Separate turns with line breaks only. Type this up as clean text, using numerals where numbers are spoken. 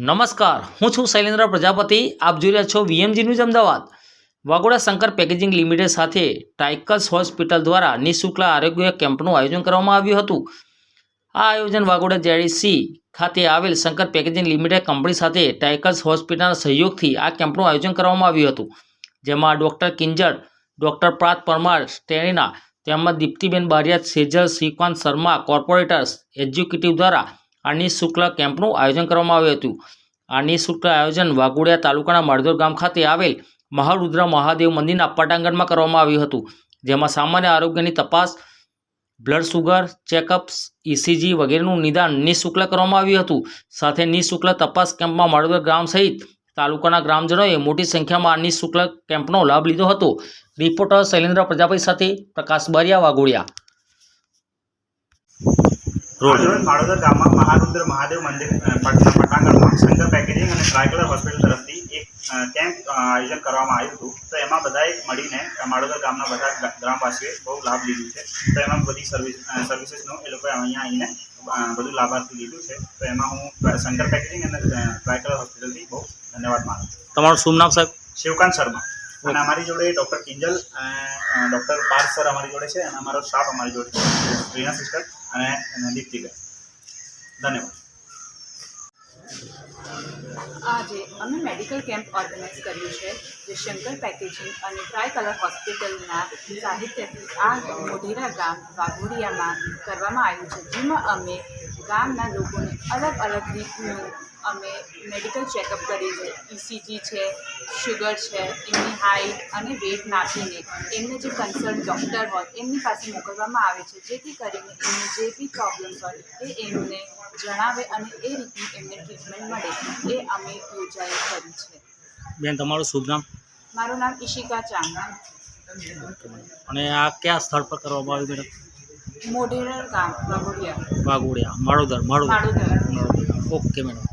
નમસ્કાર, હું છું શૈલેન્દ્ર પ્રજાપતિ. આપ જોઈ રહ્યા છો VMG news Ahmedabad. Waghodia Shankar packaging limited સાથે ટાઇકલ્સ હોસ્પિટલ દ્વારા નિઃશુલ્ક આરોગ્ય કેમ્પનું આયોજન કરવામાં આવ્યું હતું. આ આયોજન વાઘોડા જેડીસી ખાતે આવેલ શંકર પેકેજિંગ લિમિટેડ કંપની સાથે ટાઇકલ્સ હોસ્પિટલના સહયોગથી આ કેમ્પનું આયોજન કરવામાં આવ્યું હતું, જેમાં ડૉક્ટર કિંજલ, ડૉક્ટર પ્રાત પરમાર સ્ટેરીના તેમજ દીપ્તિબેન બારિયા, સેજલ શ્રીકાંત શર્મા કોર્પોરેટર્સ એક્ઝિક્યુટિવ દ્વારા આ નિઃશુલ્ક કેમ્પનું આયોજન કરવામાં આવ્યું હતું. આ નિઃશુલ્ક આયોજન વાઘોડિયા તાલુકાના માળધોર ગામ ખાતે આવેલ મહારુદ્ર મહાદેવ મંદિરના પટાંગણમાં કરવામાં આવ્યું હતું, જેમાં સામાન્ય આરોગ્યની તપાસ, બ્લડ સુગર ચેકઅપ્સ, ઇસીજી વગેરેનું નિદાન નિઃશુલ્ક કરવામાં આવ્યું હતું. સાથે નિઃશુલ્ક તપાસ કેમ્પમાં માળધોર ગામ સહિત તાલુકાના ગ્રામજનોએ મોટી સંખ્યામાં આ નિઃશુલ્ક કેમ્પનો લાભ લીધો હતો. રિપોર્ટર શૈલેન્દ્ર પ્રજાપતિ સાથે પ્રકાશ બારિયા, વાઘોડિયા.
માળોદર ગામમાં મહારુદ્ર મહાદેવ મંદિર પટાંગણમાં શંકર પેકેજિંગ અને ટ્રાયકલર હોસ્પિટલ તરફથી એક કેમ્પ આયોજન કરવામાં આવ્યું હતું. તો એમાં બધાએ મળીને માળોદર ગામના બધા ગ્રામવાસીઓએ બહુ લાભ લીધું છે. તો એમાં બધી સર્વિસીસનું એ લોકોએ અહીંયા આવીને બધું લાભાર્થી લીધું છે. તો એમાં હું શંકર પેકેજિંગ અને ટ્રાયકલર હોસ્પિટલથી બહુ ધન્યવાદ માનું છું.
તમારું શુભ નામ સાહેબ?
શિવકાંત શર્મા. અને અમારી જોડે doctor Kinjal, doctor Parth sir અમારી જોડે છે, અને અમારો સ્ટાફ અમારી જોડે છે, પ્રિયા સિસ્ટર અને દીપ્તિબેન. ધન્યવાદ.
આજે અમે મેડિકલ કેમ્પ ઓર્ગેનાઇઝ કર્યું છે, જે શંકર પેકેજિંગ અને ટ્રાયકલર હોસ્પિટલના સાહિત્યથી આ મોઢેરા ગામ વાઘોડિયામાં કરવામાં આવ્યું છે, જેમાં અમે ગામના લોકોને અલગ અલગ રીતનું અમે મેડિકલ ચેકઅપ કરીએ છીએ. ઇસીજી છે, શુગર છે, એમની હાઇટ અને વેટ નાખીને એમને જે કન્સર્ન ડૉક્ટર હોય એમની પાસે મોકલવામાં આવે છે, જેથી કરીને એમને જે બી પ્રોબ્લેમ્સ હોય એ એમને જણાવે અને એ રીતની એમને ટ્રીટમેન્ટ મળે. એ અમે યોજાઈ કરી છે.
બેન, તમારું શુભ નામ?
મારું નામ ઈશિકા ચાંગા.
અને આ કયા સ્થળ પર કરવામાં આવ્યું મેડમ?
મોઢેરા ગામ વાઘોડિયા,
વાઘોડિયા, માળોદર.
માળોદર.
Okay madam.